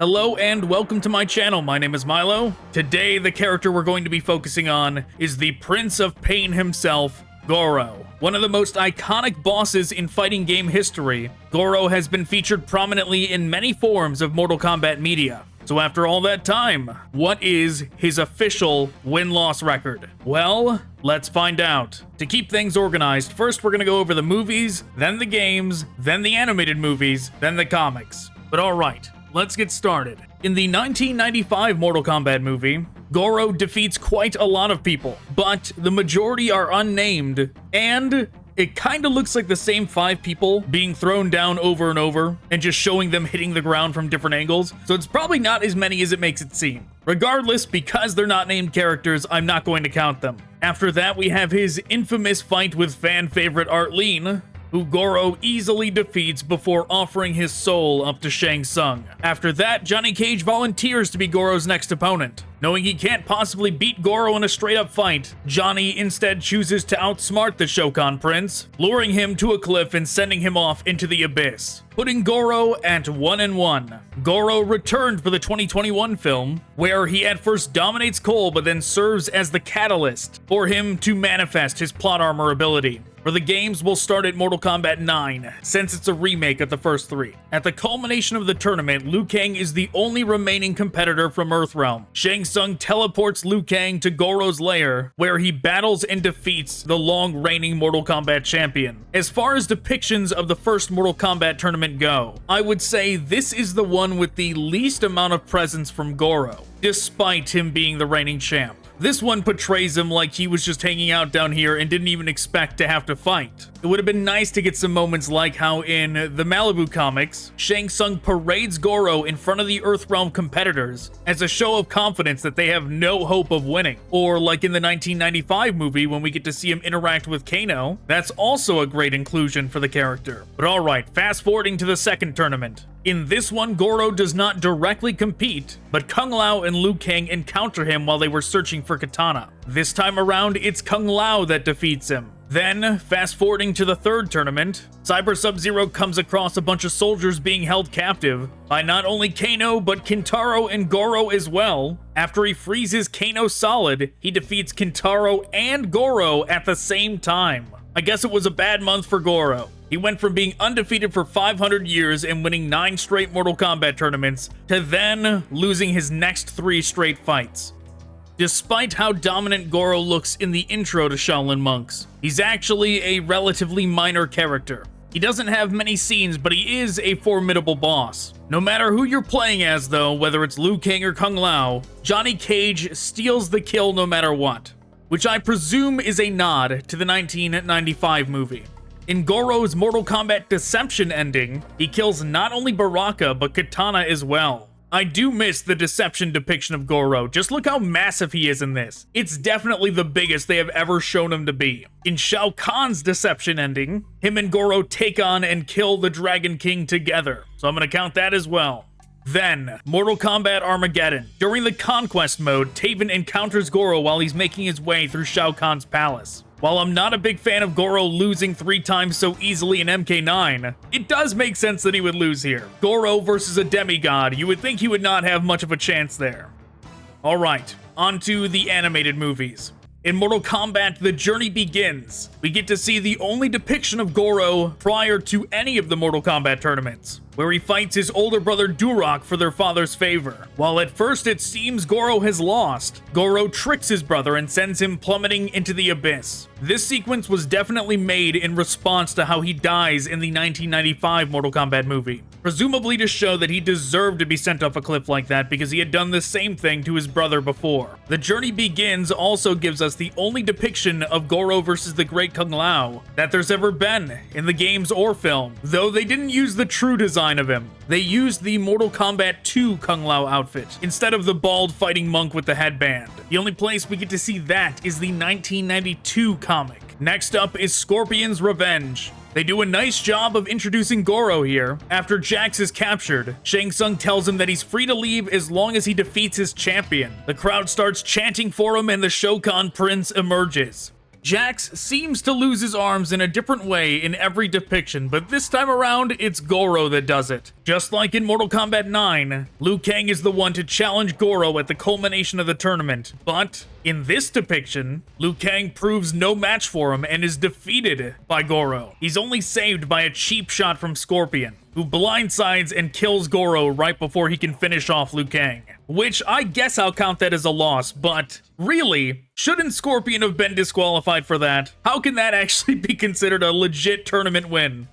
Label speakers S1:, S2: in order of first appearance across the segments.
S1: Hello and welcome to my channel. My name is Milo. Today, the character we're going to be focusing on is the Prince of Pain himself, Goro. One of the most iconic bosses in fighting game history, Goro has been featured prominently in many forms of Mortal Kombat media. So after all that time, what is his official win-loss record? Well, let's find out. To keep things organized, first we're going to go over the movies, then the games, then the animated movies, then the comics. But alright, let's get started. In the 1995 Mortal Kombat movie, Goro defeats quite a lot of people, but the majority are unnamed, and it kinda looks like the same 5 people being thrown down over and over, and just showing them hitting the ground from different angles, so it's probably not as many as it makes it seem. Regardless, because they're not named characters, I'm not going to count them. After that, we have his infamous fight with fan favorite Arlene, who Goro easily defeats before offering his soul up to Shang Tsung. After that, Johnny Cage volunteers to be Goro's next opponent. Knowing he can't possibly beat Goro in a straight-up fight, Johnny instead chooses to outsmart the Shokan Prince, luring him to a cliff and sending him off into the abyss, putting Goro at 1-1. Goro returned for the 2021 film, where he at first dominates Cole but then serves as the catalyst for him to manifest his plot armor ability. For the games, we'll start at Mortal Kombat 9, since it's a remake of the first 3. At the culmination of the tournament, Liu Kang is the only remaining competitor from Earthrealm. Shang Tsung teleports Liu Kang to Goro's lair, where he battles and defeats the long-reigning Mortal Kombat champion. As far as depictions of the first Mortal Kombat tournament go, I would say this is the one with the least amount of presence from Goro, despite him being the reigning champ. This one portrays him like he was just hanging out down here and didn't even expect to have to fight. It would have been nice to get some moments like how in the Malibu comics, Shang Tsung parades Goro in front of the Earthrealm competitors as a show of confidence that they have no hope of winning. Or like in the 1995 movie when we get to see him interact with Kano, that's also a great inclusion for the character. But alright, fast forwarding to the second tournament. In this one, Goro does not directly compete, but Kung Lao and Liu Kang encounter him while they were searching for Katana. This time around, it's Kung Lao that defeats him. Then, fast forwarding to the third tournament, Cyber Sub-Zero comes across a bunch of soldiers being held captive by not only Kano, but Kintaro and Goro as well. After he freezes Kano solid, he defeats Kintaro and Goro at the same time. I guess it was a bad month for Goro. He went from being undefeated for 500 years and winning 9 straight Mortal Kombat tournaments, to then losing his next 3 straight fights. Despite how dominant Goro looks in the intro to Shaolin Monks, he's actually a relatively minor character. He doesn't have many scenes, but he is a formidable boss. No matter who you're playing as though, whether it's Liu Kang or Kung Lao, Johnny Cage steals the kill no matter what, which I presume is a nod to the 1995 movie. In Goro's Mortal Kombat Deception ending, he kills not only Baraka, but Katana as well. I do miss the Deception depiction of Goro. Just look how massive he is in this. It's definitely the biggest they have ever shown him to be. In Shao Kahn's Deception ending, him and Goro take on and kill the Dragon King together. So I'm gonna count that as well. Then, Mortal Kombat Armageddon. During the Conquest mode, Taven encounters Goro while he's making his way through Shao Kahn's palace. While I'm not a big fan of Goro losing 3 times so easily in MK9, it does make sense that he would lose here. Goro versus a demigod, you would think he would not have much of a chance there. Alright, on to the animated movies. In Mortal Kombat, The Journey Begins. We get to see the only depiction of Goro prior to any of the Mortal Kombat tournaments, where he fights his older brother Durok for their father's favor. While at first it seems Goro has lost, Goro tricks his brother and sends him plummeting into the abyss. This sequence was definitely made in response to how he dies in the 1995 Mortal Kombat movie, presumably to show that he deserved to be sent off a cliff like that because he had done the same thing to his brother before. The Journey Begins also gives us the only depiction of Goro versus the Great Kung Lao that there's ever been in the games or film, though they didn't use the true design of him. They used the Mortal Kombat 2 Kung Lao outfit instead of the bald fighting monk with the headband. The only place we get to see that is the 1992 comic. Next up is Scorpion's Revenge. They do a nice job of introducing Goro here. After Jax is captured, Shang Tsung tells him that he's free to leave as long as he defeats his champion. The crowd starts chanting for him and the Shokan Prince emerges. Jax seems to lose his arms in a different way in every depiction, but this time around, it's Goro that does it. Just like in Mortal Kombat 9, Liu Kang is the one to challenge Goro at the culmination of the tournament, but in this depiction, Liu Kang proves no match for him and is defeated by Goro. He's only saved by a cheap shot from Scorpion, who blindsides and kills Goro right before he can finish off Liu Kang. Which I guess I'll count that as a loss, but really, shouldn't Scorpion have been disqualified for that? How can that actually be considered a legit tournament win?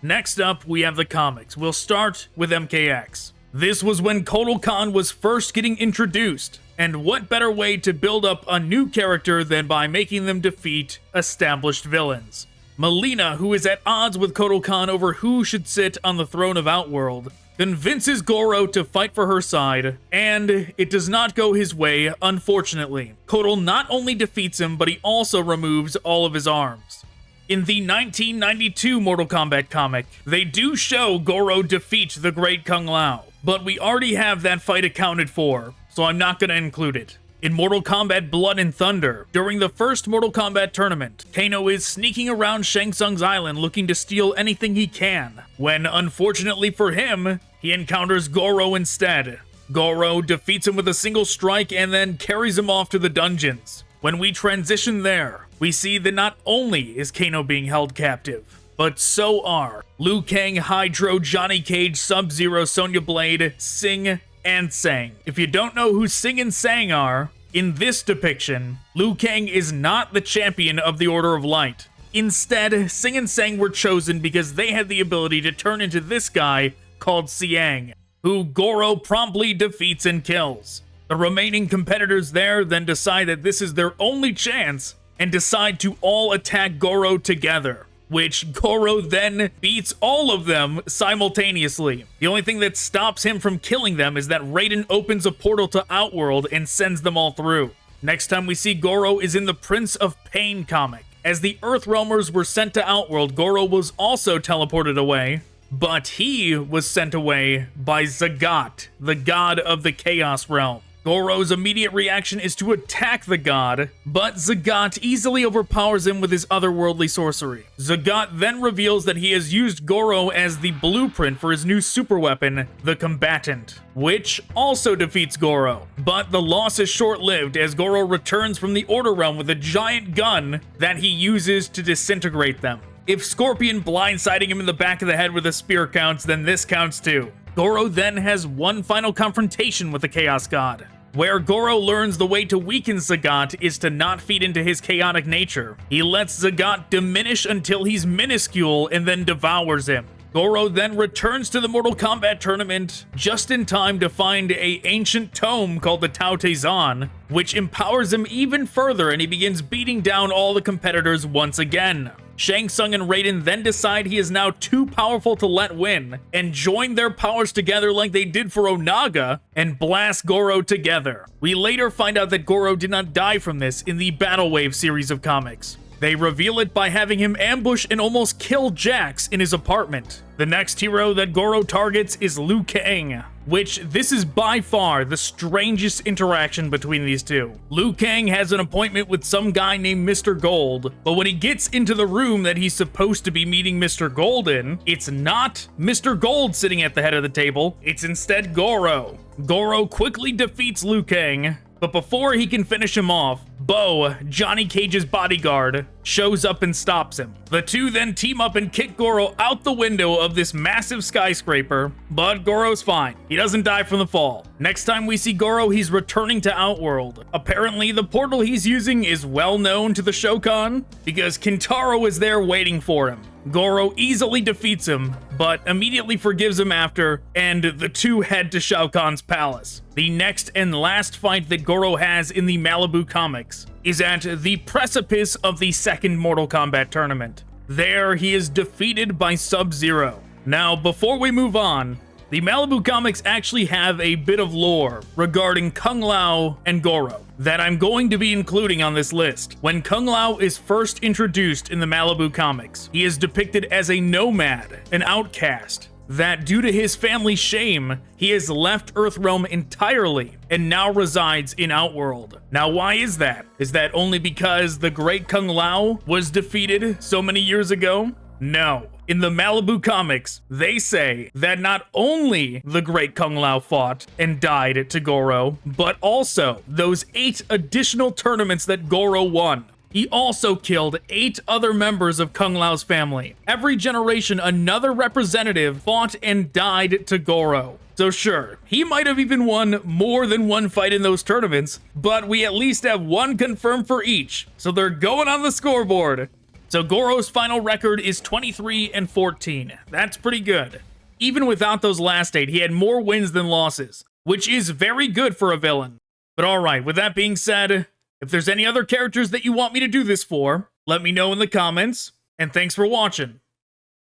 S1: Next up, we have the comics. We'll start with MKX. This was when Kotal Khan was first getting introduced, and what better way to build up a new character than by making them defeat established villains? Melina, who is at odds with Kotal Khan over who should sit on the throne of Outworld, convinces Goro to fight for her side, and it does not go his way, unfortunately. Kotal not only defeats him, but he also removes all of his arms. In the 1992 Mortal Kombat comic, they do show Goro defeat the Great Kung Lao, but we already have that fight accounted for, so I'm not going to include it. In Mortal Kombat Blood and Thunder, during the first Mortal Kombat tournament, Kano is sneaking around Shang Tsung's island looking to steal anything he can, when, unfortunately for him, he encounters Goro instead. Goro defeats him with a single strike and then carries him off to the dungeons. When we transition there, we see that not only is Kano being held captive, but so are Liu Kang, Hydro, Johnny Cage, Sub-Zero, Sonya Blade, Sing, and Sang. If you don't know who Sing and Sang are, in this depiction, Liu Kang is not the champion of the Order of Light. Instead, Sing and Sang were chosen because they had the ability to turn into this guy called Siang, who Goro promptly defeats and kills. The remaining competitors there then decide that this is their only chance and decide to all attack Goro together, which Goro then beats all of them simultaneously. The only thing that stops him from killing them is that Raiden opens a portal to Outworld and sends them all through. Next time we see Goro is in the Prince of Pain comic. As the Earthrealmers were sent to Outworld, Goro was also teleported away, but he was sent away by Zagat, the god of the Chaos Realm. Goro's immediate reaction is to attack the god, but Zagat easily overpowers him with his otherworldly sorcery. Zagat then reveals that he has used Goro as the blueprint for his new super weapon, the Combatant, which also defeats Goro. But the loss is short-lived as Goro returns from the Order Realm with a giant gun that he uses to disintegrate them. If Scorpion blindsiding him in the back of the head with a spear counts, then this counts too. Goro then has one final confrontation with the Chaos God, where Goro learns the way to weaken Zagat is to not feed into his chaotic nature. He lets Zagat diminish until he's minuscule and then devours him. Goro then returns to the Mortal Kombat tournament just in time to find a ancient tome called the Tao Te Zan, which empowers him even further, and he begins beating down all the competitors once again. Shang Tsung and Raiden then decide he is now too powerful to let win, and join their powers together like they did for Onaga, and blast Goro together. We later find out that Goro did not die from this in the Battle Wave series of comics. They reveal it by having him ambush and almost kill Jax in his apartment. The next hero that Goro targets is Liu Kang, which this is by far the strangest interaction between these two. Liu Kang has an appointment with some guy named Mr. Gold, but when he gets into the room that he's supposed to be meeting Mr. Gold in, it's not Mr. Gold sitting at the head of the table, it's instead Goro. Goro quickly defeats Liu Kang, but before he can finish him off, Bo, Johnny Cage's bodyguard, shows up and stops him. The two then team up and kick Goro out the window of this massive skyscraper, but Goro's fine. He doesn't die from the fall. Next time we see Goro, he's returning to Outworld. Apparently, the portal he's using is well known to the Shokan, because Kintaro is there waiting for him. Goro easily defeats him, but immediately forgives him after, and the two head to Shao Kahn's palace. The next and last fight that Goro has in the Malibu comics is at the precipice of the second Mortal Kombat tournament. There, he is defeated by Sub-Zero. Now, before we move on, the Malibu comics actually have a bit of lore regarding Kung Lao and Goro that I'm going to be including on this list. When Kung Lao is first introduced in the Malibu comics, he is depicted as a nomad, an outcast. that due to his family's shame, he has left Earthrealm entirely and now resides in Outworld. Now, why is that? Is that only because the Great Kung Lao was defeated so many years ago? No. In the Malibu comics, they say that not only the Great Kung Lao fought and died to Goro, but also those 8 additional tournaments that Goro won. He also killed 8 other members of Kung Lao's family. Every generation, another representative fought and died to Goro. So sure, he might have even won more than one fight in those tournaments, but we at least have one confirmed for each, so they're going on the scoreboard. So Goro's final record is 23-14. That's pretty good. Even without those last 8, he had more wins than losses, which is very good for a villain. But alright, with that being said, if there's any other characters that you want me to do this for, let me know in the comments, and thanks for watching.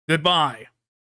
S1: Goodbye.